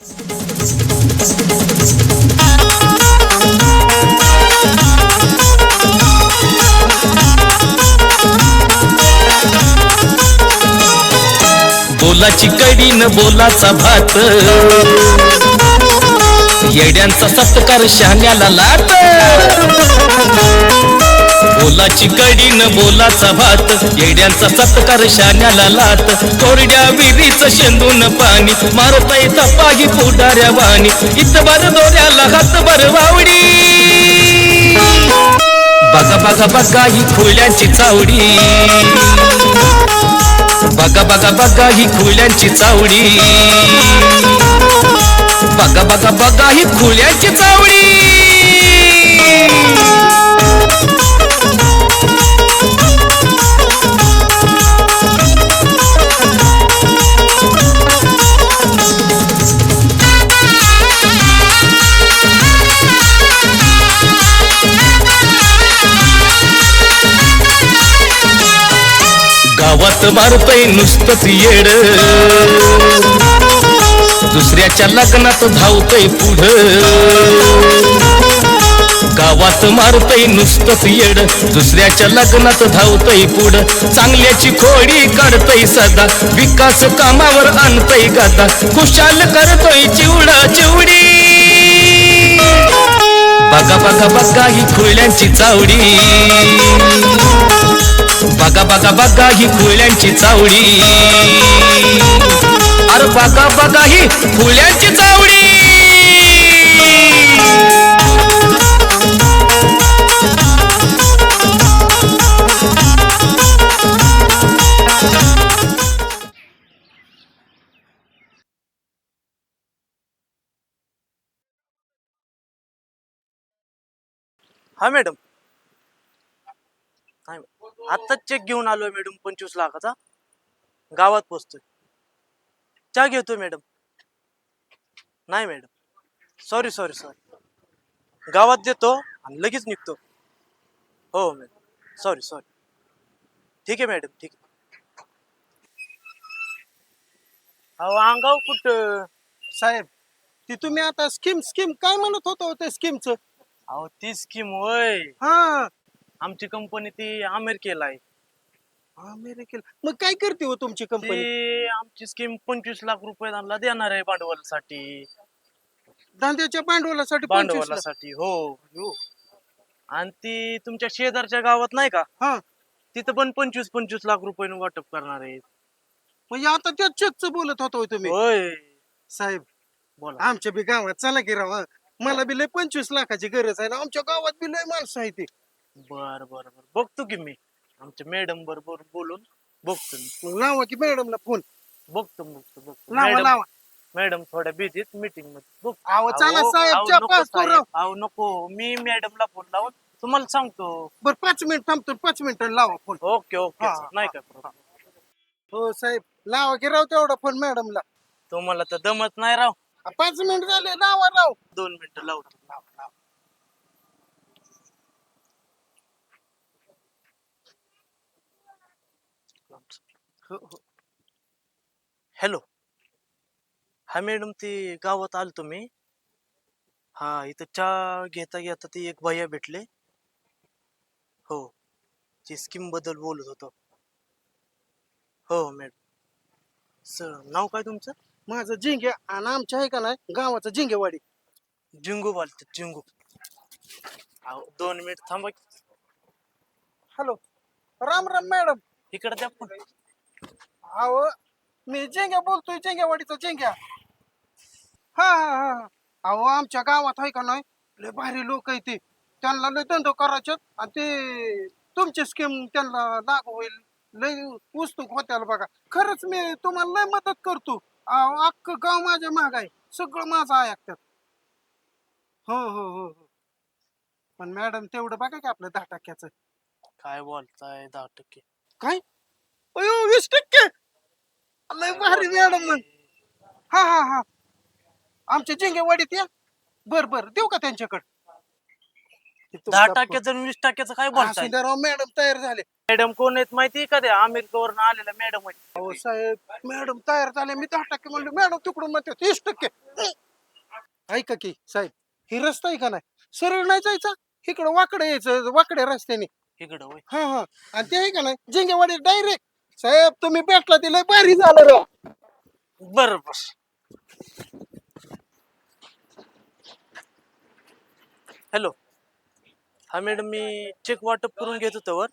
बोलाची कडी न बोलाचा भात, येड्यांचा सत्कार शहाण्याला लात. बोलाची कडी न बोलाचा भात, येड्यांचा सत्कार शहाण्याला लात. कोरड्या विहिरीचं शेंदून पाणी मारता तपाही पुढाऱ्या वाणी. इतभर दोऱ्याला हातभर वावडी, बघा बघा बघा ही खुल्यांची चावडी. बघा बघा बघा ही खुल्यांची चावडी. बघा बघा बघा ही खुल्यांची चावडी. गावात मारतय नुसतंच येड, दुसऱ्याच्या लग्नात धावतय पुढं. गावात मारतय नुसतंच येड, दुसऱ्याच्या लग्नात धावतय पुढं. चांगल्याची खोडी काढतय सदा, विकास कामावर आणतय गादा. खुशाल करतोय चिवडा चिवडी. बघा बघा बघा ही खुल्यांची चावडी. बघा बघा बघा ही खुल्यांची चावडी. अरे बघा बघा ही खुल्यांची चावडी. हा मॅडम, आत्ताच चेक घेऊन आलोय मॅडम 25 लाखाचा. गावात पोचतोय. चहा घेतोय मॅडम. नाही मॅडम, सॉरी सॉरी सॉरी. गावात देतो आणि लगेच निघतो. हो मॅडम, सॉरी सॉरी. ठीक आहे मॅडम, ठीक आहे. अहो अंगाव कुठं साहेब, ती तुम्ही आता स्कीम काय म्हणत होतो त्या स्कीमचं? अहो ती स्कीम होय, हा, आमची कंपनी ती अमेरिकेला आहे. अमेरिकेला मग काय करते हो तुमची कंपनी? ती आमची स्कीम 25 लाख रुपये त्यांना देणार आहे भांडवलासाठी. धंद्याच्या भांडवलासाठी 25 लाख? भांडवलासाठी हो. आणि ती तुमच्या शेजारच्या गावात नाही का, हा, तिथं पण 25 लाख रुपये वाटप करणार आहेत. म्हणजे आता त्या चेकचं बोलत होतो तुम्ही? होय. साहेब बोला. आमच्या बी गावात चला की राव, मला बी लय 25 लाखाची गरज आहे ना. आमच्या गावात बी लय माणसं आहे ती. बर बर बर, बघतो की मी आमच्या मॅडम बरोबर बोलून बघतो मी. मग लावा की मॅडमला फोन. बघतो लावा लावा. मॅडम थोड्या बिझीत मीटिंग मध्ये. बघ अहो चला अहो, साहेब, अहो, चहा नको पाच साहेब, राव. अहो नको, मी मॅडमला फोन लावून तुम्हाला सांगतो. बर 5 मिनिट थांबतो, 5 मिनिटं लावा फोन. ओके ओके हा, sir. नाही काय problem. हो साहेब, लावा की राव तेवढा फोन मॅडमला. तुम्हाला तर दमत नाही राव. 5 मिनिट झाले, लावा राव. 2 मिनिटं लावतो. हॅलो. हा मॅडम, ती गावात आलो तुम्ही. हा, इथं चहा घेता घेता ती एक भैया भेटले. हो, ती स्कीम बद्दल बोलत होतो. हो मॅडम. सर नाव काय तुमचं? माझं जिंगे, आणि आमच्या आहे का नाही गावाचं जिंगेवाडी. जिंगू बोलते जिंगू. अहो 2 मिनिट थांबा. Hello, Ram Ram madam. इकडे द्या फोन. अहो मी जिंग्या बोलतोय, जिंगेवाडीचा जिंग्या. हा हा हा. अहो आमच्या गावात आहे का नाही लय भारी लोक आहे ते, त्यांना लय धंदो करायचे आणि ते तुमची स्कीम त्यांना लागू होईल. लय उत्सुक होत्याला बघा. खरंच मी तुम्हाला लय मदत करतो. अहो अख्खं गाव माझ्या माग आहे, सगळं माझं ऐकतात. हो हो हो हो. पण मॅडम तेवढं बघा की आपलं 10%. काय बोलताय 10%? काय? अयो 20%? लय भारी मॅडम. मग हा हा हा, आमच्या जिंगेवाडीत या. बर बर, देऊ का त्यांच्याकडे? 10%चं आणि 20%चं काय बोलताय? मॅडम तयार झाले. मॅडम कोण आहेत माहिती का? ते अमेरिकेवरून आलेल्या मॅडम आहेत. अहो साहेब मॅडम तयार झाले, मी 10% म्हणलो, मॅडम तिकडून म्हणते 30%. ऐका की साहेब, ही रस्ता आहे का नाही, सरळ नाही जायचा, इकडं वाकडे यायचं, वाकड्या रस्त्याने. इकडं होय. हा हा. आणि ते आहे का नाही जिंगेवाडी डायरेक्ट. साहेब तुम्ही भेटला ते लय भारी झालं रे. बरोबर. हॅलो. हा मॅडम, मी चेक वाटप करून घेत होतो वर.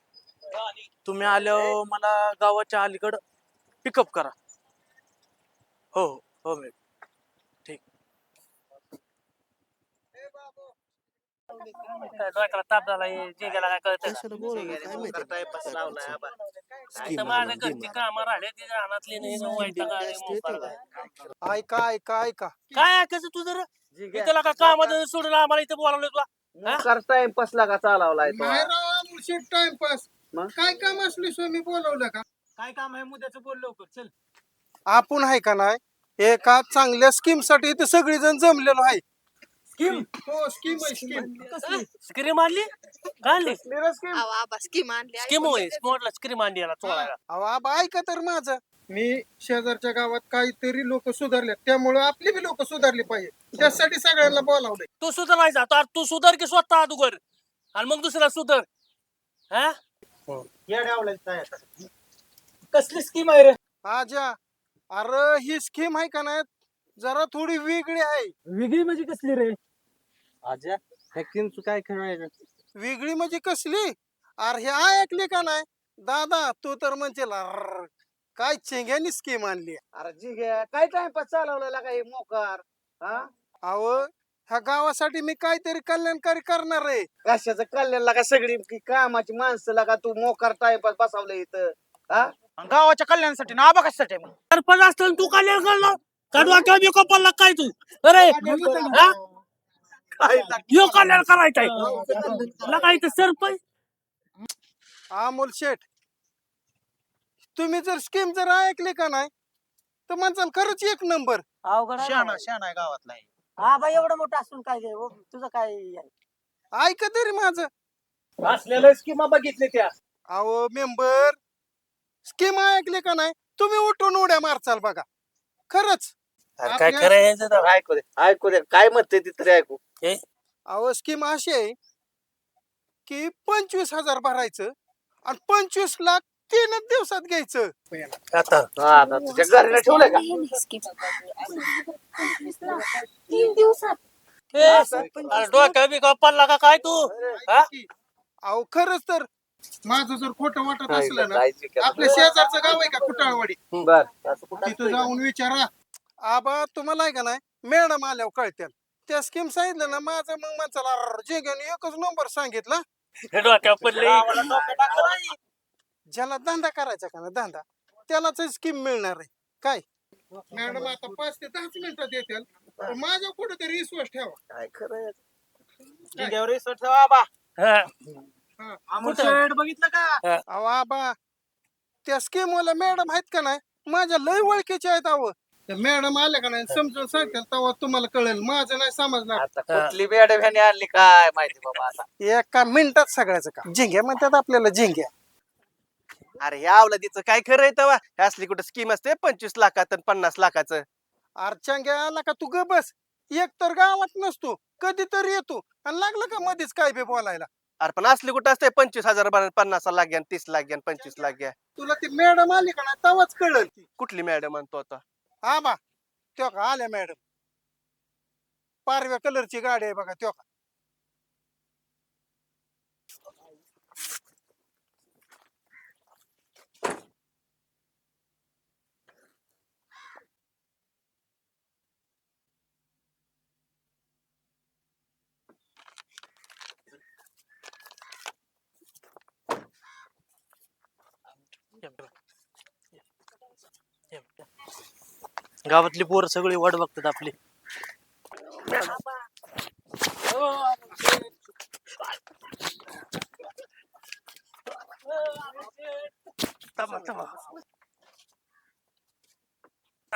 तुम्ही आल्यावर मला गावाच्या अलीकडं पिकअप करा. हो हो हो मॅडम, ठीक. डोक्याला ताप झाला जिंकायला काय कळतं माझ्या घरची कामं राहिले ती रानातली नाही ऐका ऐका ऐका काय ऐकायचं तू जर त्याला का कामात सोडून आम्हाला इथं बोलावलं तुला करताय पसला का चालवलाय तो नाही राव मुळशीत टाइमपास. मग? काय काम असली स्वामी बोलवलं का? काय काम आहे मुद्द्याचं बोल लवकर चल आपण आहे का नाही एका चांगल्या स्कीम साठी इथे सगळी जण जमलेलो आहे. स्कीम हो स्कीम आहे स्कीम. स्क्रीम आणली काय आणली स्कीम आणली स्कीम होय स्पॉटला स्क्रीम आणली याला चोळायला अहो आबा ऐका तर माझं. मी शेजारच्या गावात काहीतरी लोक सुधारले, त्यामुळे आपली बी लोक सुधारली पाहिजे, त्यासाठी सगळ्यांना बोलावलंय. तू सुधारायचा तर तू सुधार की स्वतः अगोदर आणि मग दुसरा सुधार हा कसली स्कीम आहे रे आजा अरे ही स्कीम आहे का नाही जरा थोडी वेगळी आहे. वेगळी म्हणजे कसली रे आजा हॅकिंगचं काय करायचं वेगळी म्हणजे कसली? अरे हे ऐकले का नाही दादा, तू तर म्हणशील "अर्र, काय चेंग्यानी स्कीम आणली." अरे जी काय टाइमपास चालवलेला काय मोकार हा अहो ह्या गावासाठी मी काहीतरी कल्याणकारी करणार आहे. कशाचं कल्याण लागा सगळी कामाची माणसं लागा तू मोकार टाइमपास बसवलं इथं हा गावाच्या कल्याणासाठी ना आबा कशासाठी मग? सरपंच असताना तू कल्याण करणार का डोक्यावर बिको पडला काय तू अरे हा? यो कल्याण करायचंय लगा इथं सरपंच अमोल शेठ, तुम्ही जर स्कीम जर ऐकली का नाही तर म्हणसाल खरंच एक नंबर. शाना आहे गावातला. हा बाई एवढं मोठं असून काय काय हो? तुझं काय आहे? ऐका तरी माझं. असलेल्या स्कीमा बघितले त्या अहो मेंबर, स्कीम ऐकली का नाही तुम्ही उठून उड्या मारचाल बघा. खरंच काय आपल्या- करायचं ऐकू दे काय म्हणते ती तरी ऐकू अहो स्कीम अशी आहे की 25,000 भरायचं आणि 25 लाख 3 दिवसात घ्यायचं. आता हा आता तुझ्या घराला ठेवलंय का 3 दिवसात डोक्या बिका पडला का काय तू हा? अहो खरंच तर माझं जर खोटं वाटत नाही, असलं ना, जायची का? आपल्या शेजारचं गाव आहे का कुटाळवाडी, बर तिथं जाऊन विचारा. आबा तुम्हाला आहे का नाही मॅडम आल्यावर कळत्याल. त्या स्कीम सांगितलं ना माझं, मग माणसाला जेग्याने एकच नंबर सांगितला. डोक्या पडले ज्याला धंदा करायचा का ना धंदा, त्यालाच स्कीम मिळणार आहे. काय मॅडम आता 5 ते 10 मिनिटात येतील, पण माझ्या कुठेतरी विश्वास ठेवा. काय खरं हा. बघितलं का? अहो आबा त्या स्कीम वाला मॅडम आहेत का नाही माझ्या लय ओळखीच्या आहेत. अहो त्या मॅडम आल्या का नाही समजून सांगतील तेव्हा तुम्हाला कळेल, माझं नाही समजणार. आता कुठली मॅडम ह्याने आणली काय माहिती बाबा आता एका मिनिटात सगळ्याचं काम. झिंग्या म्हणतात आपल्याला झिंग्या. अरे या अवलादीचं काय खरं आहे तेव्हा? असली कुठं स्कीम असते 25 लाखात आणि 50 लाखाचं. अर्चांग्या आला का तू ग बस. एक तर गावात नसतो, कधीतरी येतो आणि लागलं का मध्येच काय बी बोलायला. अरे पण असली कुठं असते 25,000 50 लाख घ्या 30 लाख घ्या 25 लाख घ्या. तुला ती मॅडम आली का नाही तेव्हाच कळल ती. कुठली मॅडम म्हणतो आता? हा बा त्यो का आल्या मॅडम, पारव्या कलरची गाडी आहे बघा त्यो का. गावातली पोरं सगळी वाट बघतात आपली.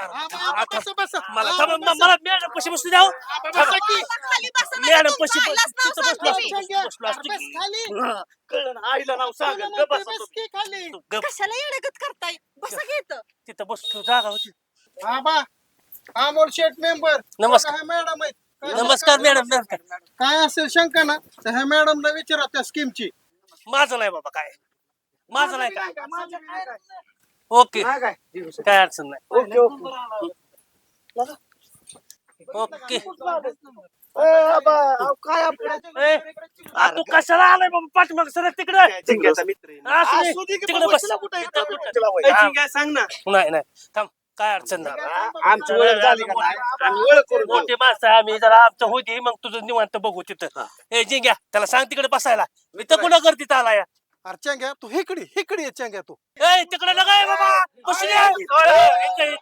मला मला मॅडम कशी बसू द्याव खाली बसा ना, मॅडम तुमचं कशी आईलाच नाव तिथं सांगा बसलो तुम्ही. असतो कळलं ना आईला नाव सांग कशाला येडगत करताय बसा घेत तिथं बसलो जागा होती आबा अमोल शेठ मेंबर नमस्कार. मॅडम आहेत नमस्कार मॅडम नमस्कार काय असेल शंका ना तर ह्या मॅडमला विचारा त्या स्कीमची माझं नाही बाबा काय माझं नाही काय ओके काय अडचण नाही ओके ओके ओके काय आपलं ए, तू कशाला आलाय बाबा पाठीमाग सर तिकडे जिंक्याचा मित्र आहे. असू दे, तिकडे बस जिंक्या सांग ना नाही नाही थांब काय अडचण नाही आमची ओळख झाली का नाही आम्ही ओळख करून घेऊ. मोठे माणसं आहे आम्ही जरा आमचं होती मग तुझं निवांत बघू तिथं ए जिंग्या त्याला सांग तिकडे बसायला मी तर कुणा करते आला या अरे चंग्या तू हिकडी ये चंग्या तू ए तिकडे लगाय बाबा बसू दे.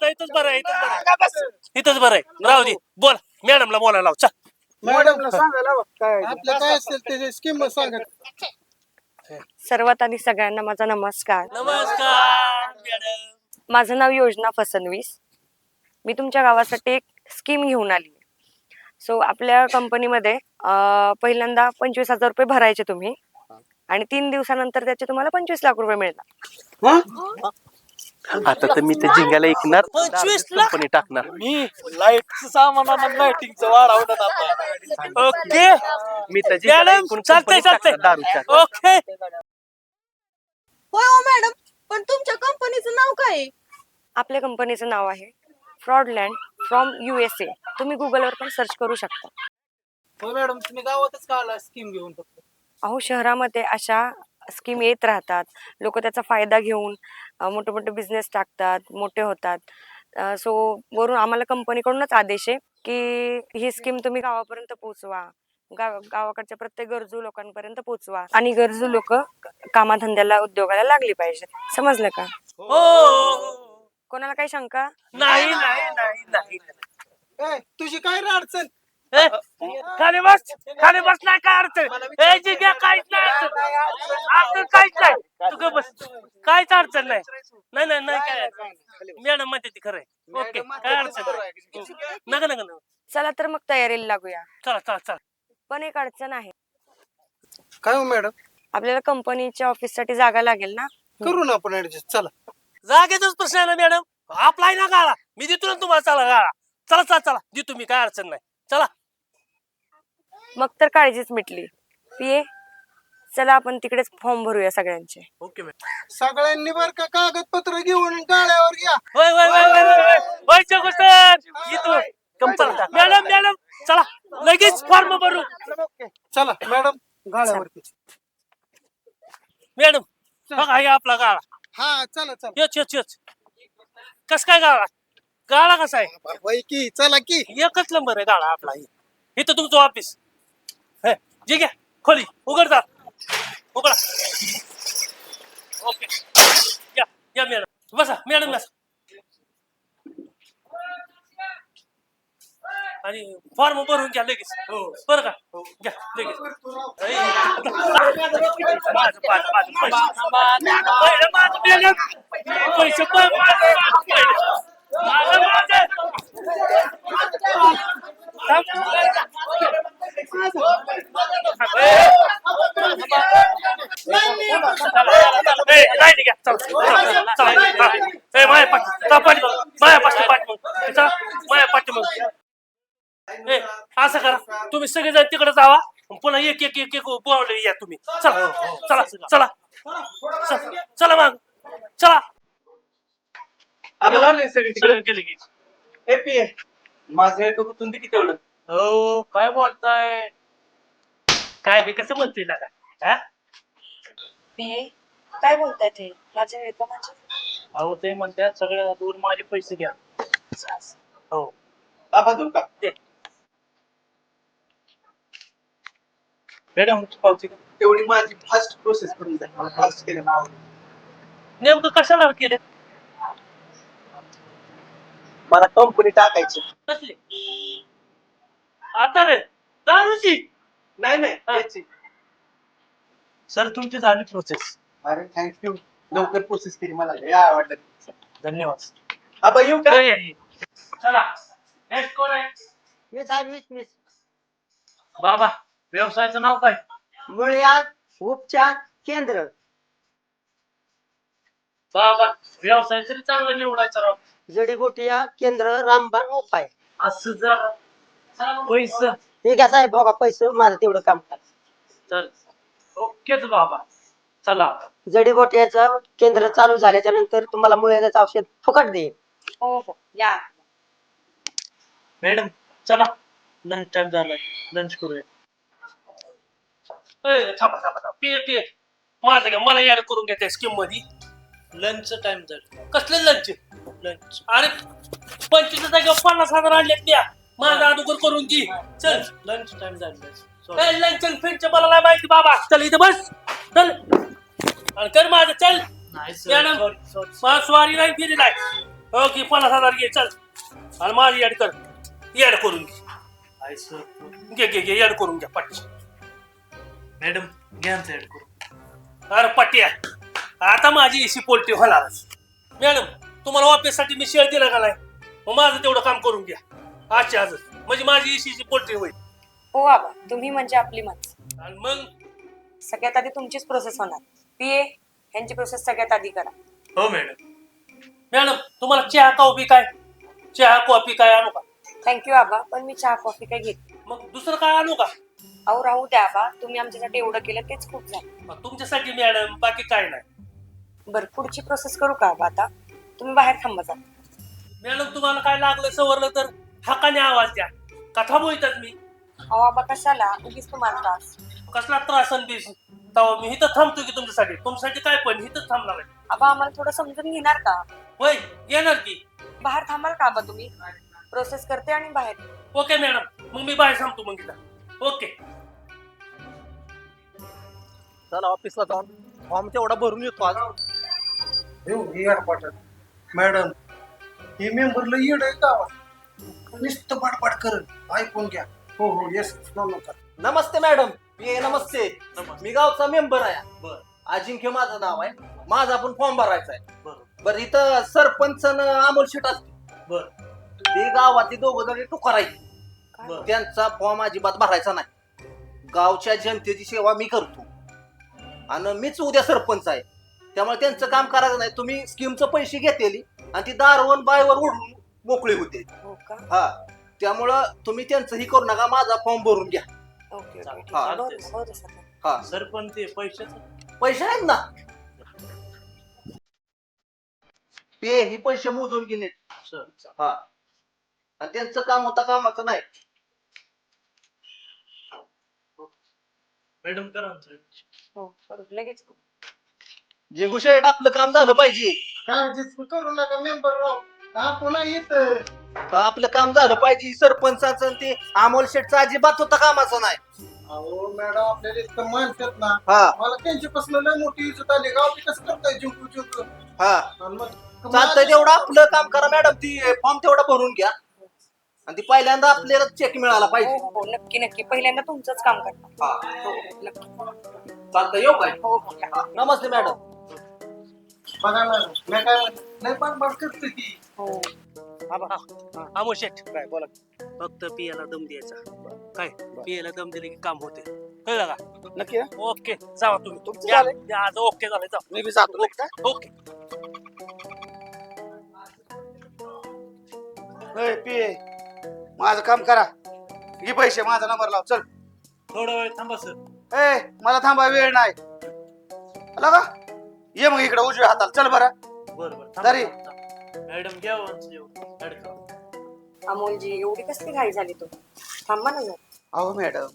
इथंच बरं आहे इथंच बरं आहे राहू दे बोल मॅडमला बोलायला लाव चल मॅडमला सांगायला हवं काय आपलं काय असेल ते स्कीम सांगा सर्वात आधी सगळ्यांना माझा नमस्कार. नमस्कार मॅडम माझं नाव योजना फसनवीस. मी तुमच्या गावासाठी एक स्कीम घेऊन आली. सो आपल्या कंपनीमध्ये पहिल्यांदा 25,000 रुपये भरायचे तुम्ही आणि 3 दिवसानंतर त्याचे तुम्हाला 25 लाख रुपये मिळणार. आता तर मी त्या जिंग्याला ऐकणार 25 लाख? कंपनी टाकणार मी लाईटचं सामान आणि लाईटिंगचं वाढवलं आता ओके मी त्या जिंग्याला मॅडम ऐकून चालतंय company टाकणार चालतंय दारूच्या. ओके होय हो मॅडम पण तुमच्या कंपनीचं नाव काय आहे? आपल्या कंपनीचं नाव आहे फ्रॉडलँड फ्रॉम USA. तुम्ही गुगलवर पण सर्च करू शकता. हो मॅडम तुम्ही गावातच का आला स्कीम घेऊन फक्त अहो शहरामध्ये अशा स्कीम येत राहतात. लोक त्याचा फायदा घेऊन मोठे मोठे बिझनेस टाकतात, मोठे होतात. सो वरून आम्हाला कंपनीकडूनच आदेश आहे की ही स्कीम तुम्ही गावापर्यंत पोहोचवा. गावाकडच्या प्रत्येक गरजू लोकांपर्यंत पोहोचवा आणि गरजू लोक कामाधंद्याला उद्योगाला लागली पाहिजेत. समजलं का? हो कोणाला काही शंका? नाही नाही नाही नाही तुझी काय रे अडचण ए, खाली बस नाही काय अडचण ए जिग्या काहीच नाही अडचण काहीच नाही तू गप बस काहीच अडचण नाही नाही नाही नाही काय मॅडम म्हणते ती खरंय ओके काय अडचण नाही नका नका नका चला तर मग तयारीला लागूया. चला चला चला पण एक अडचण आहे. काय हो मॅडम आपल्याला कंपनीच्या ऑफिससाठी जागा लागेल ना. करू ना आपण ऍडजस्ट चला जागेचाच प्रश्न आहे ना मॅडम आपला आहे ना गाळा मी देतो ना तुम्हाला चला गाळा चला चला चला देतो मी काय अडचण नाही चला मग तर काळजीच मिटली. पिये चला आपण तिकडेच फॉर्म भरूया सगळ्यांचे. ओके मॅडम सगळ्यांनी बर का कागदपत्र घेऊन गाड्यावर घ्या होय होय होय होय होय होय चकोस्तर येतो चला मॅडम मॅडम चला लगेच फॉर्म भरू चला मॅडम गाड्यावरती मॅडम बघा हे आपला गाळा हा चला चला योच योच योच कस काय गाळा गाळा कसा आहे वय की चला की एकच नंबर आहे गाळा आपला इथं तुमचं ऑफिस जे घ्या खोली उघडता उघडा ओके या या मॅडम बसा मॅडम बसा आणि फॉर्म भरून घ्या लगेच बरं का घ्या लगेच माझं पैसे असं करा तुम्ही सगळेजण तिकडे जावा पुन्हा एक एक एक एक बोलावले या तुम्ही चला चला चला चला मग चला तिकडे गेले की हॅपी आहे माझं हे कुठून किती तेवढं हो काय बोलताय काय बी कसं म्हणतोय ना का काय बोलताय ते? माझ्या वेतनाचे अहो ते म्हणतात सगळ्या दूर माझे पैसे घ्या हो बाबा देऊ का मॅडम पावती तेवढी माझी फास्ट प्रोसेस करून द्या मला फास्ट केलं नाव नेमकं कशाला केले मला कंपनी टाकायची कसले आता रे दारूची नाही नाही त्याची सर तुमची झाली प्रोसेस अरे थँक्यू लवकर प्रोसेस केली मला लय आवडलं धन्यवाद आबा येऊ का चला नेक्स्ट कोण आहे? हे साहेब वीस बाबा व्यवसायाचं नाव काय? मुळ्यात उपचार केंद्र. बाबा व्यवसाय तरी चांगला निवडायचा राव. जडीबुटिया केंद्र रामबाण उपाय. असं जरा पैसा हे घ्या साहेब बघा पैसे माझं तेवढं काम करा. तर ओकेच बाबा. चला जडीबुटियाचं केंद्र चालू झाल्याच्या नंतर तुम्हाला मुळ्याचं औषध फुकट देईल. हो हो या. मॅडम चला लंच टाइम झालाय लंच करूया. थांबा थांबा थांबा पिये माझं का मला ऍड करून घ्या स्कीम मध्ये. लंच टाइम झाला. कसले लंच? लंच अरे 25 जागेवर 50,000 आणलेत द्या. माझा अगोदर करून घे. चल लंच टाइम झाला. लंच चल फिरच मला नाही माहिती बाबा. चल इथे बस चल आणि कर माझं चल. नाही मॅडम सर. मला स्वारी नाही फिरी नाही. ओके 50,000 घे चल आणि माझी ऍड कर. ऍड करून घे. नाही सर. घे ऍड करून घ्या पट्टी. मॅडम घ्या ऍड करू. अरे पट्टी आहे. आता माझी एसी पोल्ट्री होणारच. मॅडम तुम्हाला ऑफिससाठी मी शेअर दिला का नाही? मग माझं तेवढं काम करून घ्या आजच्या आजच. म्हणजे माझी एसीची पोल्ट्री होईल. हो बाबा तुम्ही म्हणजे आपली माणसं. आणि मग सगळ्यात आधी तुमचीच प्रोसेस होणार. पीए यांची प्रोसेस सगळ्यात आधी करा. हो मॅडम. मॅडम तुम्हाला चहा कॉफी काय? चहा कॉफी काय आणू का? थँक्यू आबा पण मी चहा कॉफी काय घेत. मग दुसरं काय आणू का? अहो राहू द्या आबा तुम्ही आमच्यासाठी एवढं केलं तेच खूप झालं. मग तुमच्यासाठी मॅडम बाकी काय नाही. बरं पुढची प्रोसेस करू का आबा आता? तुम्ही बाहेर थांबा जा. मॅडम तुम्हाला काय लागलं सवरलं तर हक्काने आवाज द्या. का थांबवितात मी? अहो आबा कशाला उगीच तुम्हाला त्रास. कसला त्रास आणि बीस तेव्हा मी इथं थांबतो की तुमच्यासाठी काय पण इथंच थांबणार आहे. आबा आम्हाला थोडं समजून घेणार का? होय येणार की. बाहेर थांबाल का आबा तुम्ही? प्रोसेस करते आणि बाहेर. ओके मॅडम मग मी बाहेर थांबतो मग इथं. ओके चला ऑफिसला जाऊन फॉर्म तेवढा भरून येतो आज. मॅडम हे मेंबरला येड आहे का? नुसतं पाडपाड करत ऐकून घ्या. हो हो येस नमस्कार. नमस्ते मॅडम. नमस्ते. मी गावचा मेंबर आहे. अजिंक्य माझं नाव आहे. माझा पण फॉर्म भरायचा आहे. बरं इथं सरपंच अमोल शेट असते. ते गावातली दोघं जणी टुकारायची. त्यांचा फॉर्म अजिबात भरायचा नाही. गावच्या जनतेची सेवा मी करतो आणि मीच उद्या सरपंच आहे. त्यामुळे त्यांचं काम करायचं नाही. तुम्ही स्कीमचं पैसे घेतलेली आणि ती दारवन बायवर उडून मोकळी होते. हो का? हा त्यामुळं तुम्ही त्यांचंही करू नका. माझा फॉर्म भरून घ्या. ओके ओके ठीक हा. आहे. बरं, बरं, सर. हा सर पण ते पैशाचं पैसे आहेत ना. पे ही पैसे मोजून गेले. सर. हा आणि त्यांचं काम होता कामाचं नाही. मॅडम करा ना सर. हो बरोबर लगेच. जिंकू शेट आपलं काम झालं पाहिजे. काळजीच करू नका मेंबर राव. आपण येत आपलं काम झालं पाहिजे. सरपंचाचं आणि ते अमोल शेटचं अजिबात होता कामाचं नाही. अहो मॅडम आपल्याला इतकं मानतात ना. हा मला त्यांच्यापासून लय मोठी इज्जत आली. गाव कसं करताय जिंकू जिंकू हा आणि मग चालतंय तेवढं आपलं काम करा मॅडम. ती फॉर्म तेवढा भरून घ्या आणि ती पहिल्यांदा आपल्याला चेक मिळाला हो पाहिजे. हो नक्की नक्की पहिल्यांदा तुमचंच काम करणार. हा हो हो, नक्की. चालतंय येऊ काय? हो हो या. नमस्ते मॅडम. बघा मॅडम मी काय म्हणतो लय पाडपाड करते ती. हो अमोल शेठ काय बोला. फक्त पियाला दम द्यायचा. काय पियाला दम दिले की काम होते. कळलं का? नक्की ओके जावा तुम्ही. तुमचं या, झालंय? या, आज ओके झालं जा. मी बी जातो. ओके पिये माझं काम करा. घे पैसे. माझा नंबर लाव. चल. थोडा वेळ थांबा सर. मला थांबा वेळ नाही. आला का? ये मग इकडे उजव्या हाताला. चल बरं. बरोबर तरी मॅडम घ्या ऍड करा. अमोलजी एवढी कसली घाई झाली तू? थांबा ना जरा. अहो मॅडम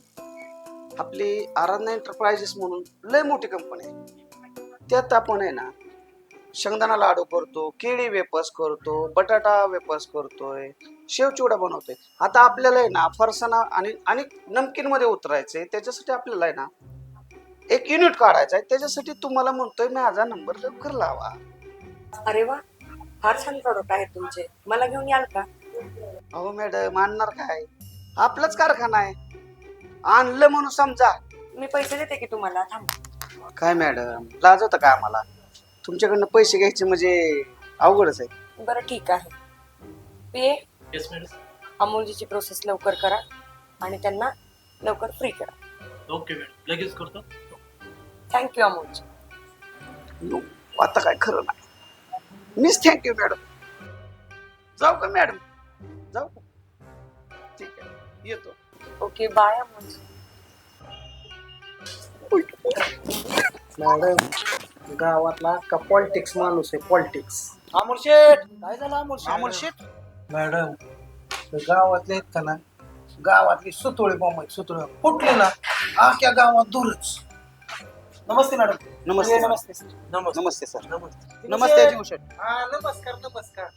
आपली आराधना एंटरप्राइजेस म्हणून लय मोठी कंपनी आहे. त्यात आपण आहे ना शेंगदाणा लाडू करतो, केळी वेपर्स करतो, बटाटा वेपर्स करतोय, शेवचिवडा बनवतोय. आता आपल्याला आहे ना फरसाणा आणि नमकीन मध्ये उतरायचंय. त्याच्यासाठी आपल्याला आहे ना एक युनिट काढायचं आहे. त्याच्यासाठी तुम्हाला म्हणतोय माझा नंबर लवकर लावा. अरे वा फार छान प्रोडक्ट आहेत तुमचे. मला घेऊन याल का? अहो मॅडम आणणार काय? आपलाच कारखाना आहे. आणलं म्हणून समजा. मी पैसे देते की तुम्हाला. थांबा. काय मॅडम लाज होतं का आम्हाला? तुमच्याकडनं पैसे घ्यायचे म्हणजे अवघडच आहे. बरं ठीक आहे. पिये येस मॅडम. अमोलजीची प्रोसेस लवकर करा आणि त्यांना लवकर फ्री करा. ओके मॅडम, लगेच करतो. थँक्यू अमोलजी. नो, आता काय खरं नाही. Miss thank you madam. जाऊ का मॅडम? जाऊ का? ठीक आहे, येतो. Okay bye Amolji. मॅडम गावातला का पॉलिटिक्स माणूस आहे, पॉलिटिक्स. अमोल शेठ काय झालं अमोल शेठ मॅडम गावातले आहेत का ना, गावातली सुतोळे बॉम्ब आहेत, सुतोळे फुटले ना आख्या गावात दूरच. नमस्ते मॅडम. नमस्ते नमस्ते नमस्ते सर. नमस्ते. नमस्ते जिंकू शेठ. हा नमस्कार नमस्कार.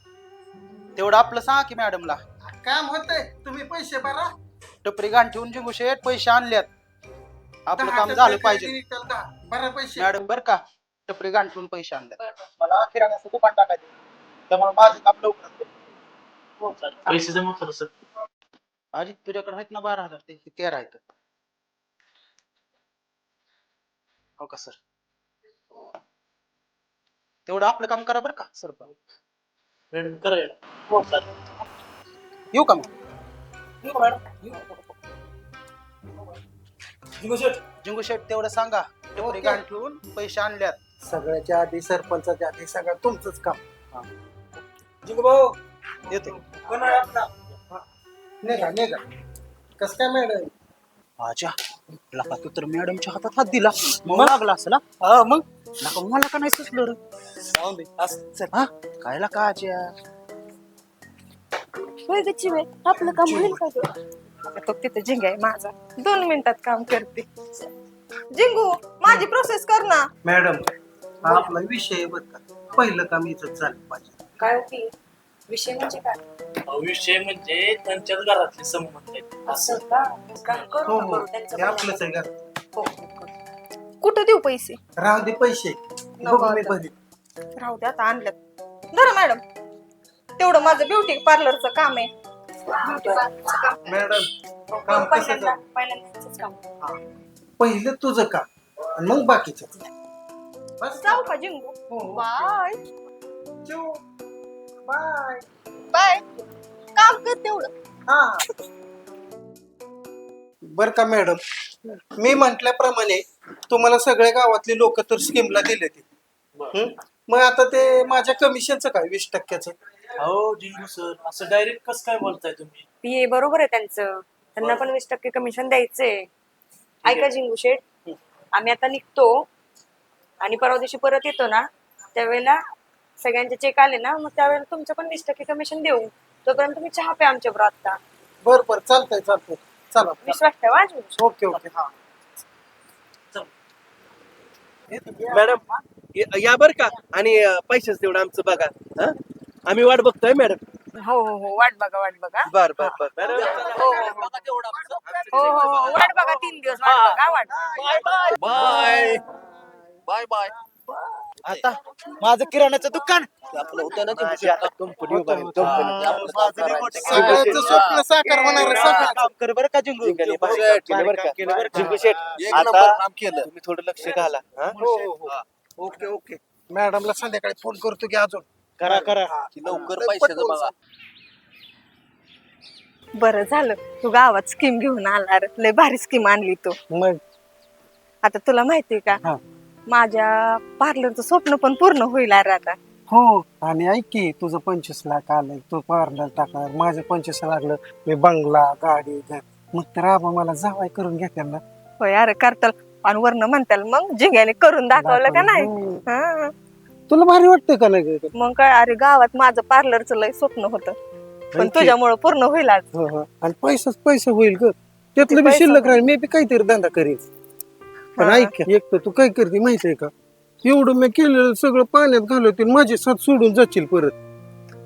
तेवढं आपलं सांगा की मॅडमला. काम होतंय, तुम्ही पैसे भरा. टपरी घाण ठेवून जिंकू शेठ पैसे आणल्यात. आपलं 10 काम टक्के झालं पाहिजे खरेदी निघतात 10. भरा पैसे. मॅडम. बर का, टपरी घाण ठेवून पैसे आणल्यात. मला किराण्याचं दुकान टाकायचं, त्यामुळे माझं काम लवकर. पैसे जमा करा सर. आजी तुझ्याकडे आहेत ना 12,000, ते 13 आहेत. हो का सर? तेवढं आपलं काम करा बरं का सर. मॅडम करा. हो सर. येऊ का मग? जिंकू शेठ तेवढं सांगा, टपरी घाण ठेवून पैसे आणल्यात. सगळ्याच्या आधी सरपंचाच्या आधी सगळं तुमचंच काम. जिंकू भाऊ येतो. कोण आहे आपला? निघा निघा. कस काय मॅडम? आजा लका तू तर मॅडमच्या हातात हात दिला, मग लागला असेल हा. मग लका मला का नाही सुचलं रे? जाऊन दे असं चल. हा काय लका आज्या? होय गच्ची बाई, आपलं काम होईल का गं? तो तिथे झिंग आहे माझा, 2 मिनिटात काम करते. जिंगू माझी प्रोसेस कर ना. मॅडम हा आपला विषय आहे बरं का, पहिलं काम इथं झालं पाहिजे. काय होती विषय म्हणजे काय? विषय म्हणजे त्यांच्याच घरातले संबंध आहेत. असं का? काय करू हो ना हो करू, त्यांचं हे आपलंच आहे का? हो, हो, करू. कुठं देऊ पैसे? राहू दे पैसे, बघू मी भरी. राहू द्या, आता आणल्यात. धरा मॅडम, तेवढं माझं ब्युटी पार्लरचं काम आहे. मॅडम काम कसं पहिल्यांदा झालं? पहिल्यांदाच काम. पहिलं तुझं काम आणि मग बाकीचं. बस जाऊ का जिंगू? हो. बाय चिऊ. बाय. बाय. काम कर तेवढं. हा बर का मॅडम, मी म्हटल्याप्रमाणे तुम्हाला सगळ्या गावातली लोक तर स्कीमला दिले ते. मग आता ते माझ्या कमिशनचं काय 20%? हो जिंकू सर, असं डायरेक्ट कसं काय बोलताय तुम्ही? हे बरोबर आहे त्यांचं, त्यांना पण 20% कमिशन द्यायचंय. ऐका जिंगू शेठ, आम्ही आता निघतो आणि परवा दिवशी परत येतो ना, त्यावेळेला सगळ्यांचे चेक आले ना, मग त्यावेळेला तुमचं पण 20% कमिशन देऊ. तोपर्यंत तुम्ही चहा प्या आमच्या बरोबर. आता बर बर चालतंय चालतंय. चला विश्वास ठेवा जिंगू शेठ. Okay okay. हा मॅडम या बर का, आणि पैसेच तेवढं आमचं बघा. हा आम्ही वाट बघतोय मॅडम. हो हो हो, वाट बघा वाट बघा. बर बर बर मॅडम. हो हो हो, वाट बघा 3 दिवस वाट बघा. वाट बाय बाय बाय. आता माझं किराण्याचं दुकान आपलं होतं ना कंपनी सगळ्याचं स्वप्न साकार होणार आहे, सगळं. काम कर बरं का जिंकू. जिंकू शेठ आता तुम्ही थोडं लक्ष घाला. हा? हो हो हो. Okay okay. मॅडमला संध्याकाळी फोन करतो की अजून. करा करा की लवकर पैशाचं बघा. बरं झालं तू गावात स्कीम घेऊन आला रे. लय भारी स्कीम आणली तू. मग आता तुला माहितीये का, हा. माझ्या पार्लरचं स्वप्न पण पूर्ण होईल अरे आता. हो, आणि ऐक की तुझं 25 लाख आलंय, तू पार्लर टाकणार, माझं 25 लागलं, मी बंगला गाडी घर, मग तर आबा मला जावाय करून घेतात ना. होय अरे करताल, आणि वरनं म्हणताल मग जिंग्याने करून दाखवलं का नाही? हो. हा. तुला भारी वाटतंय का नाही? मग काय अरे, गावात माझं पार्लरचं लय स्वप्न होतं, पण तुझ्यामुळे पूर्ण होईल आज. हो हो. आणि पैसा होईल ग, त्यातलं बी पैसा शिल्लक राहील, मी बी काहीतरी धंदा करेन. पण हा. ऐक, एक तर तू काय करते माहितीये का, एवढं मी केलेलं सगळं पाण्यात घालवते, माझी साथ सोडून जाशील परत.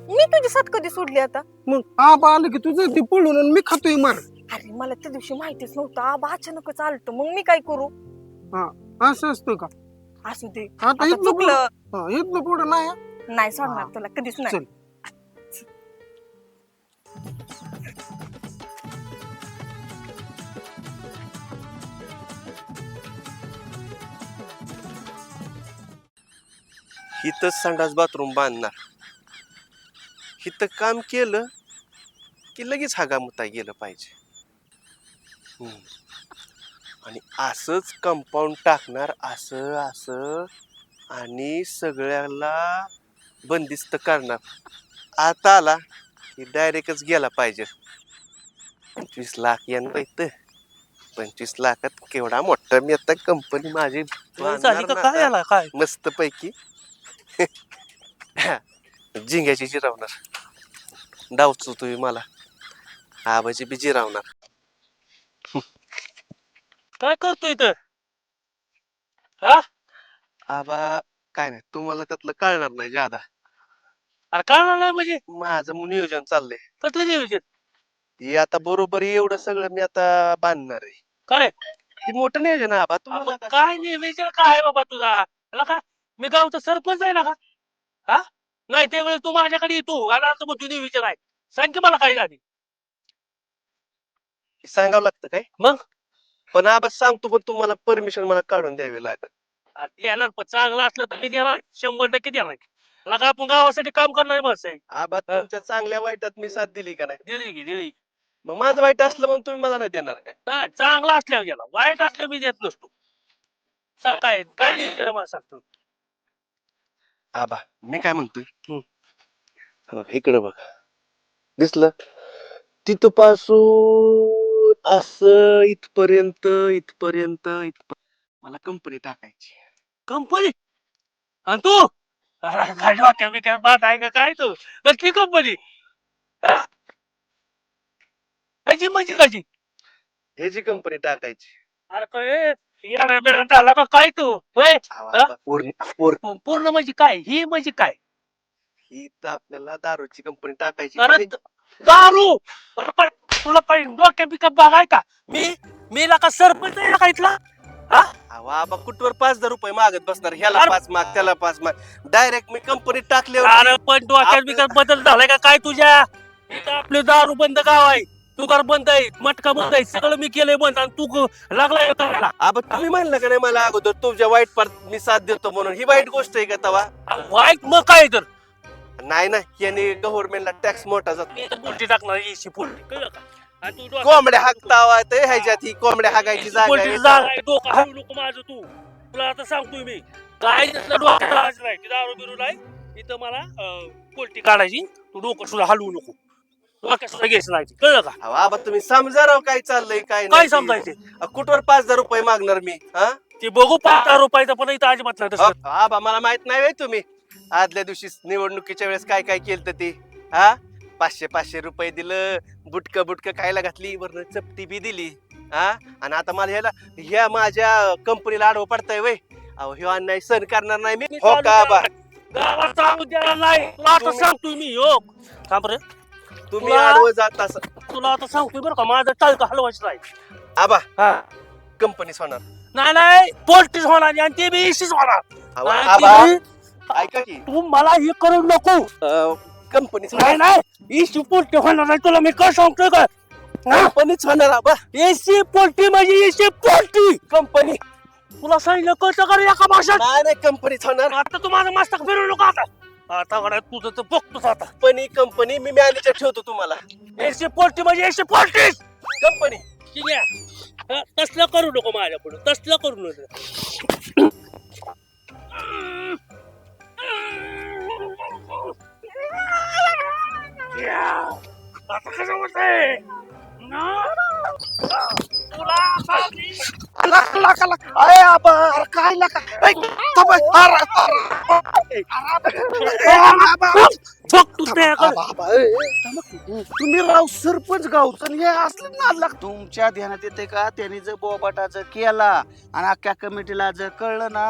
मी तुझी साथ कधी सोडली आता? मग आबा आलं की तुझं ते पळून आणि मी खातोय मार. अरे मला त्या दिवशी माहितीच नव्हतं, आबा अचानकच आलतो, मग मी काय करू? हा असं असतं का? असू दे, आता आता इथलं चुकलं. पुढं, हा, इथलं पुढं नाही हा. नाही सोडणार हा. तुला कधीच नाही. चल. इथंच संडास बाथरूम बांधणार. इथं काम केलं की लगेच हागामुता गेलं पाहिजे. आणि असंच कंपाऊंड टाकणार, असं असं, आणि सगळ्याला बंदिस्त करणार. आता आला की डायरेक्टच गेला पाहिजे. 25 लाख येणार इथं. 25 लाखात केवढा मोठा मी आता कंपनी माझी झाली का काय आला काय मस्त पैकी. झिंग्याची जिरावणार, डावचो तुम्ही मला, आबाची बी जिरावणार. काय करतोय इथं हा आबा काय नाही, तुम्हाला त्यातलं कळणार नाही जादा. अरे काय नाही म्हणजे माझं नियोजन चाललंय. कसलं नियोजन हे आता बरोबर एवढं सगळं मी आता बांधणार आहे. काय हे मोठं नियोजन आहे आबा. तुम्हाला आपण काय नियोजन काय आहे बाबा तुझा याला काय मी गावचा सरपंच आहे ना का हा नाही त्यावेळेस तू माझ्याकडे येतो आला तर मग तुझे विचार आहे सांग की मला काय झाली सांगावं लागतं काय? मग पण आबा सांगतो, पण तुम्हाला परमिशन मला काढून द्यावी लागेल. येणार पण चांगलं असलं तर मी देणार 100% देणार मला का आपण गावासाठी काम करणार बस आहे आबा तुमच्या चांगल्या वाईटात मी साथ दिली का नाही? दिली की दिली मग माझं वाईट असलं म्हणून तुम्ही मला नाही देणार काय? काय चांगला असल्यावर गेला वाईट असल्यावर मी देत नसतो सांग काय काय नाही मला सांगतो आबा मी काय म्हणतोय, इकडे बघ, दिसलं तिथं पासून असं इथपर्यंत इथपर्यंत मला कंपनी टाकायची. कंपनी आणि तू अरे काय डोक्या बिक्या बात आहे का काय तू कसली कंपनी कशी म्हणजे कशी ह्याची कंपनी टाकायची. अरे काय येणं बिणं झाला का काय तू होय आबा, पूर्ण म्हणजे काय ही म्हणजे काय ही तर आपल्याला दारूची कंपनी टाकायची. अरे दारू अरे पण तुला पाहिजे डोक्या बिक्या बघाय का मी का सरपंच आहे का इथला हा आबा कुठवर 5,000 रुपये मागत बसणार, ह्याला अरे- 5 माग त्याला 5 माग, डायरेक्ट मी कंपनी टाकल्यावर अरे पण डोक्यात बिक्यात बदल झालाय का काय तुझ्या इथं आपले दारू बंद गाव आहे तुकार बंद आहे मटका बंद आहे सगळं मी केलंय बंद आणि तू लागलाय करायला आबा तुम्ही म्हणलं का नाही मला अगोदर तुमच्या वाईट पार मी साथ देतो म्हणून? ही वाईट गोष्ट आहे का तवा? वाईट मग काय तर नाही ना, याने गव्हर्नमेंटला टॅक्स मोठा जातो. मी तर पोल्ट्री टाकणार एसी पोल्ट्री कळलं का आणि तू डोक्यात- कोंबड्या हाकतावा ते ह्याच्यात ही कोंबड्या हागायची जागा पोल्ट्रीची आहे. जागा आहे डोकं हलू नको माझं तू तुला आता सांगतोय मी काय नसलं डोक्यात लावायचं नाही ती दारू बिरू नाही इथं मला पोल्ट्री काढायची तू डोकं सुद्धा हलवू नको डोक्यात सुद्धा घ्यायचं नाही कळलं का अहो, आबा तुम्ही समजा राव काय चाललंय काय काय नाही. समजायचे कुठवर 5,000 रुपये मागणार मी? हा ते बघू 5,000 रुपयाचं पण इथं अजिबात नाही तसं आबा मला माहित नाही व्हय तुम्ही आदल्या दिवशी निवडणुकीच्या वेळेस काय काय केलं ते? हा 500 रुपये दिलं, बुटक खायला घातली, वरनं चपटी बी दिली. हा आणि आता मला ह्या माझ्या कंपनीला आडवं पडताय वय. अहो हे अन्याय सहन करणार नाही मी. हो का आबा? गावात चालू द्यायला नाही तुला आता तुम्ही- सांगतोय मी हो थांब रे तुम्ही तुला- आडवं जात असं तुला आता सांगतोय बरं का माझं टाळकं हलवायचं नाही आबा हा कंपनीच होणार. नाही पोल्ट्रीच होणार आणि ते बी एसीच होणार अहो, आणि आबा ते बी- ऐका की तू मला हे करू नको कंपनीच नाही एसी पोल्ट्री होणार नाही तुला मी काय सांगतोय का कंपनीच होणार आबा. एसी पोल्ट्री म्हणजे एसी पोल्ट्री कंपनी तुला सांगितलं कळतं का रे एका भाषेत नाही कंपनीच होणार. आता तू माझं मस्तक फिरू नको आता गड्या तुझं तर बघतोच आता कंपनी मी मॅनेजर ठेवतो तुम्हाला. एसी पोल्ट्री म्हणजे एसी पोल्ट्री कंपनी ठीक आहे तसलं करू नको माझ्याकडून तसलं करू नको आता कसं होतंय तुला काय बघ तू त्याकडे तुम्ही राव सरपंच गावचं हे असलं नाद लाग तुमच्या ध्यानात येते का? त्यांनी जर बोबाटा जर केला आणि अख्ख्या कमिटीला जर कळलं ना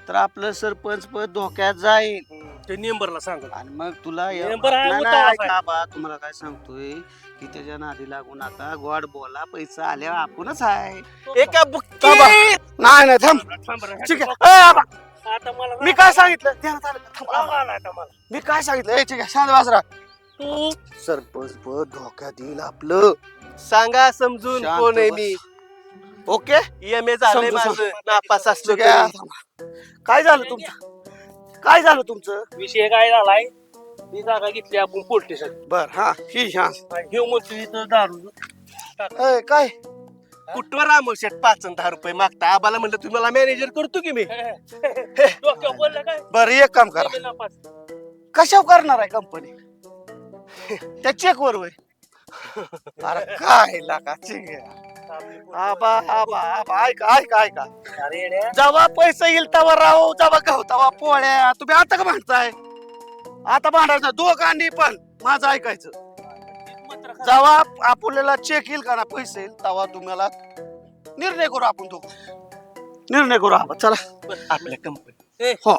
तर आपलं सरपंच पद धोक्यात जाईल. ते नेंबरला सांग आणि मग तुला नेंबर आहे, नाही, उतावळा नाही, आहे. ऐका बा, तुम्हाला काय सांगतोय की त्याच्या नादी लागू नका. गोड बोला, पैसा आल्यावर आपणच आहे. एका नाही नाही थांब थांब रे. ठीक आहे. आता मला मी काय सांगितलं ध्यानात आलं का? थांब. राग आला आता मला. मी काय सांगितलं ठीक आहे शांत वाजरा. तू सरपंच पद धोक्यात येईल आपलं. सांगा समजून शांत कोण आहे बस. मी? ओके EMA झालंय समजू, माझं नापास असलो ठीक आहे. तरी. काय झालं तुमचं? काय झालं तुमचं? विषय काय झालाय ही जागा घेतली आपण पोल्ट्रीसाठी. बर हा ही हा घेऊ म्हणतो इथं दारू. काय कुठवर रामोल शेट 5 आणि 10 रुपये मागता आबाला म्हणलं तुम्हाला मॅनेजर करतो की मी डोक्यावर बोललं काय? बर एक काम करा जमेना पाच. कशावर करणार आहे कंपनी त्या चेकवर होय अरे काय लागा चिंग्या आबा आबा आबा ऐका ऐका ऐका अरे येड्या. जेव्हा पैसा येईल तेव्हा राहू जेव्हा गाव तेव्हा पोळ्या तुम्ही आता का भांडताय आता भांडायचं दोघांनी पण माझं ऐकायचं जेव्हा आपल्याला चेक येईल का ना पैसे येईल तेव्हा तुम्हाला निर्णय करू आपण तो निर्णय करू आपण चला आपल्या कंपनी हो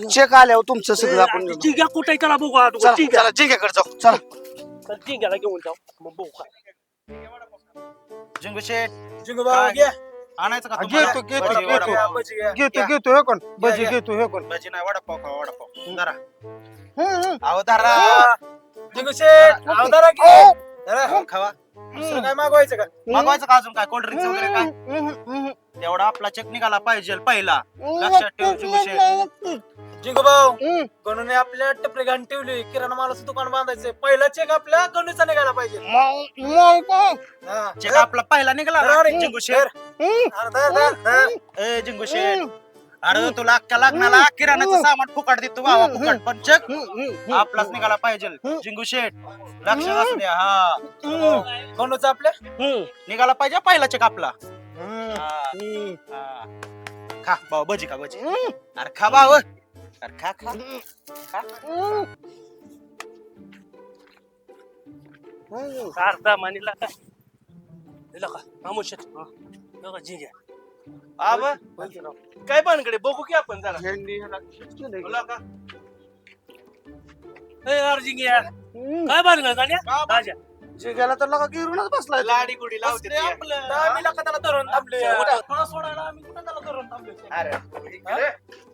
चेक आल्यावर तुमचं सगळं आपण निर्णय. चिंग्या कुठे त्याला बघू आता. चला चिंग्या चला जिंक्याकडे जाऊ चला तर चिंग्याला घेऊन जाऊ मग बघू काय. जिंगू शेठ जिंकू बाबा घे आणायचं का घेतो घेतो घेतो घेतो घेतो हे कोण भजी घेतो हे कोण भजी नाही वडापाव खा वडापाव जरा हम्म. अहो धरा जिंगू शेठ अहो धरा की जरा खावा दुसरं काय मागवायचं का मागवायचं का अजून काय कोल्ड्रिंक्स वगैरे काय तेवढा आपला चेक निघाला पाहिजे पहिला लक्षात ठेव जिंगू शेठ जिंगू भाऊ गणूने आपल्या टपरी घाण ठेवली किराणा मालाचं दुकान बांधायचंय पहिला चेक आपल्या गणूचा निघाला पाहिजे चेक आपला पहिला निघाला जिंगू शेठ ए जिंगू शेठ अरे तुला अख्ख्या लग्नाला किराणाचं सामान फुकट देतो बाबा फुकट पण चेक आपलाच निघाला पाहिजे जिंगू शेठ लक्षात असू द्या हा गणूचा आपल्या निघाला पाहिजे पहिला चेक आपला खा भाऊ भजी खा भजी अरे खा भाऊ अरे खा खा खा अर्धा मानीला का दिला का रामोशेट बघा चिंग्या. आबा काय पानकडे बघू की आपण जरा बोला का ए यार चिंग्या काय बांधलं गाड्या राजा. जिंक्याला तर लगा गिरूनच बसलाय लाडी गुडी लावते ती. आम्ही लका त्याला धरून थांबले थोडा सोडायला आम्ही कुठं त्याला धरून थांबले अरे इकडे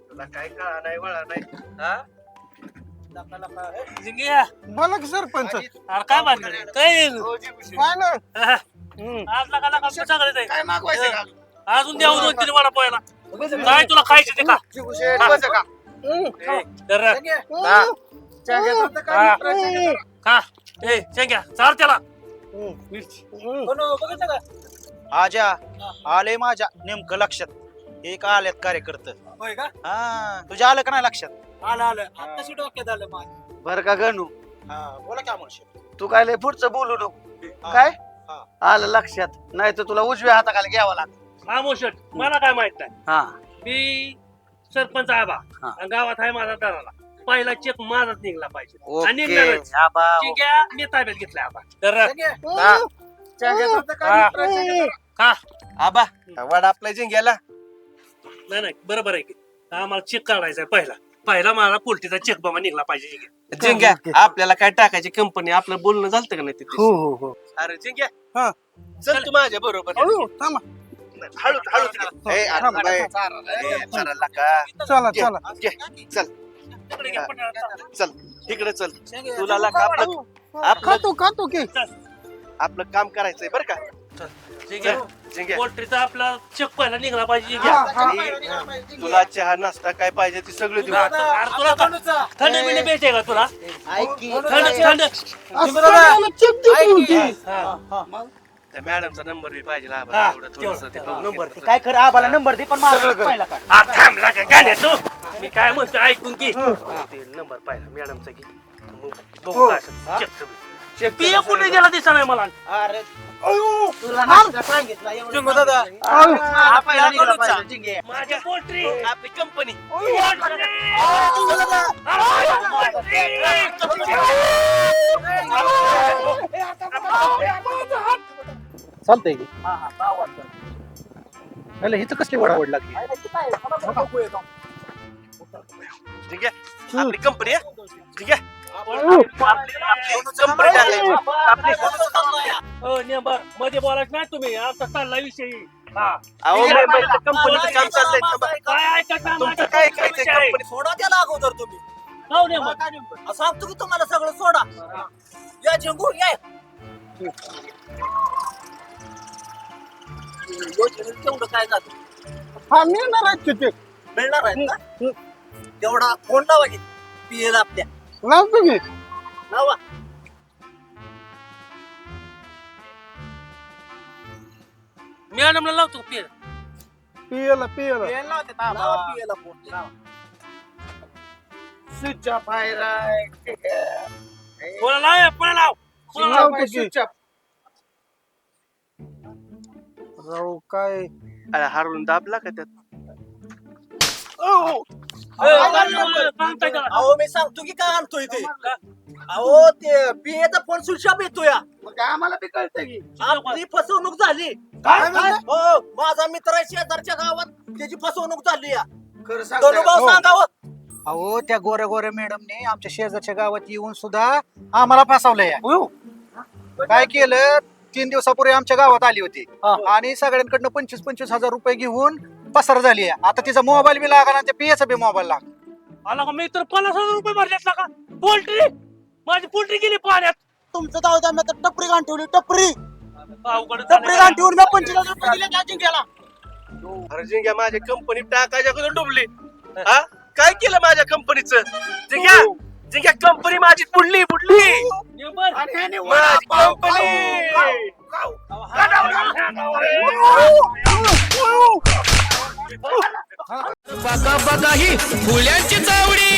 तुला काय कळा नाही वळा नाही हा लका लका ए, चिंग्या बोला की सरपंच अरे काय बांधलं काय काय ना आज लगा लगा सगळं जाईल. काय मागवायचं का अजून द्या 2-3 वडा पोहायला काय तुला खायचं ते का जिंकू शेठ बस का तर चांगलं तर काय हा. मित्राचं. खा ए चेंग्या चार त्याला गणू बघितलं का आजा आले माझ्या नेमकं लक्षात एक आल्यात कार्यकर्ते होय का हा तुझ्या आलं का नाही लक्षात आलं आलं आताशी डोक्यात आलं माझ्या बर का गणू हा बोला काय म्हणशील तू काय लय पुढचं बोलू नको काय हा. आलं लक्षात नाही तर तुला उजव्या हाताखाली घ्यावं लागत रामोशट मला काय माहित नाही हा मी सरपंच आबा हा. आणि गावात आहे माझा दराला पहिला चेक माझाच निघला पाहिजे आणि ओके निघणारच. आबा चिंग्या मी ताब्यात घेतलाय आबा तर हा. चांगलं तर काय हा. मित्राचं. खा आबा वडा आपल्या जिंग्याला नाही नाही बरोबर आहे की आम्हाला चेक काढायचा आहे पहिला पहिला मला पोल्ट्रीचा चेक बाबा निघला पाहिजे चिंग्या. जिंग्या आपल्याला काय टाकायची कंपनी आपलं बोलणं झालं का नाही तिथे हो हो हो अरे जिंग्या हा. चल तू माझ्या बरोबर हळू थांबा हळू हळू ए, अरे थांबा. बाई. ए, चला का चला चला घे, चल तिकडे घे पटकन. चल इकडे चल तुला लागा आपलं खातो खातो की आपलं काम करायचंय बरं का चिंग्या, जिंग्या पोल्ट्रीचा आपला चेक पहिला निघला पाहिजे चिंग्या. हा, हा. तुला चहा नाश्ता काय पाहिजे ते सगळं देऊ अरे तुला का- थंड बिंड प्यायचंय का तुला थंड थंड असं चेक देतो की. हा. त्या मॅडमचा नंबर बी पाहिजे हा, आम्हाला एवढं थोडंसं ते बघून नंबर घेतो. काय कर आबाला नंबर दे पण मला पहिला काय हा, थांबला का गाण्या तू मी काय म्हणतो ऐकून की ते नंबर पाहिला मॅडमचा की मग बघू काय असेल. चेक सगळं. पिया कुठे गेला दिसा नाही मला अरे तुला नाश्ता सांगितला एवढं दादा हा पहिला निघाला पाहिजे जिंगे माझ्या पोल्ट्री आपली कंपनी चालतंय की अरे हिचं कसली वडावड लागली ठीक आहे आपली कंपनी आहे ठीक आहे कंपनी टाकायची आपली हो नेंबर मध्ये बोलायचं नाही तुम्ही आता चालला विषयी हा अहो कंपनीचं काम चाललंय थांबा. काय ऐका काम तुमचं ऐका, काय तुमचा काय विषय आहे. कंपनी सोडा त्याला अगोदर तुम्ही हो नेंबर सांगतो की तुम्हाला सगळं सोडा या जिंकू या तेवढं काय जातं हा मिळणार आहे चेक मिळणार आहे का तेवढा फोन लावा की पीएल आपल्या लावतो मी लावा. मॅडमला लावतो पेड. पियला पियला लावा पियाला फोन. लावा. स्विच ऑफ आहे राय. कोणा लाव कोणा लाव कोणा लाव. लावतो की. राव काय अरे हारून दाबला का त्यात? सांगताय का? अहो मी सांगतो की काय आणतोय ते. अहो ते पियाचा फोन स्विच ऑफ येतो या. मग आम्हाला बी कळतं की आपली फसवणूक झाली. काय म्हणलं? हो माझा मित्र आहे शेजारच्या गावात त्याची फसवणूक झाली या. खरं सांगताय. धनुभाऊ हो. सांगावं. अहो त्या गोऱ्या गोऱ्या मॅडमने आमच्या शेजारच्या गावात येऊन सुद्धा आम्हाला फसवलंय. काय केलं, 3 दिवसापूर्वी आमच्या गावात आली होती आणि सगळ्यांकडनं 25,000 रुपये घेऊन पसार झाली. आता तिचा मोबाईल बी लागा ना, त्या पियाचा बी मोबाईल लाग. आला का मी तर 50,000 रुपये भरलेत का. पोल्ट्री माझी पोल्ट्री गेली पाण्यात. तुमचं जाऊ द्या, मी तर टपरी घाण ठेवली. टपरी अवघड टपरी घाण ठेवून मी 25,000 रुपये दिले त्या जिंक्याला. अरे जिंग्या माझ्या कंपनी टाकायच्या अगोदर डुबली. हा काय केलं माझ्या कंपनीचं? जिंग्या जिंग्या कंपनी माझी बुडली बुडली. माझी कंपनी. बघा बघा ही फुल्यांची चावडी.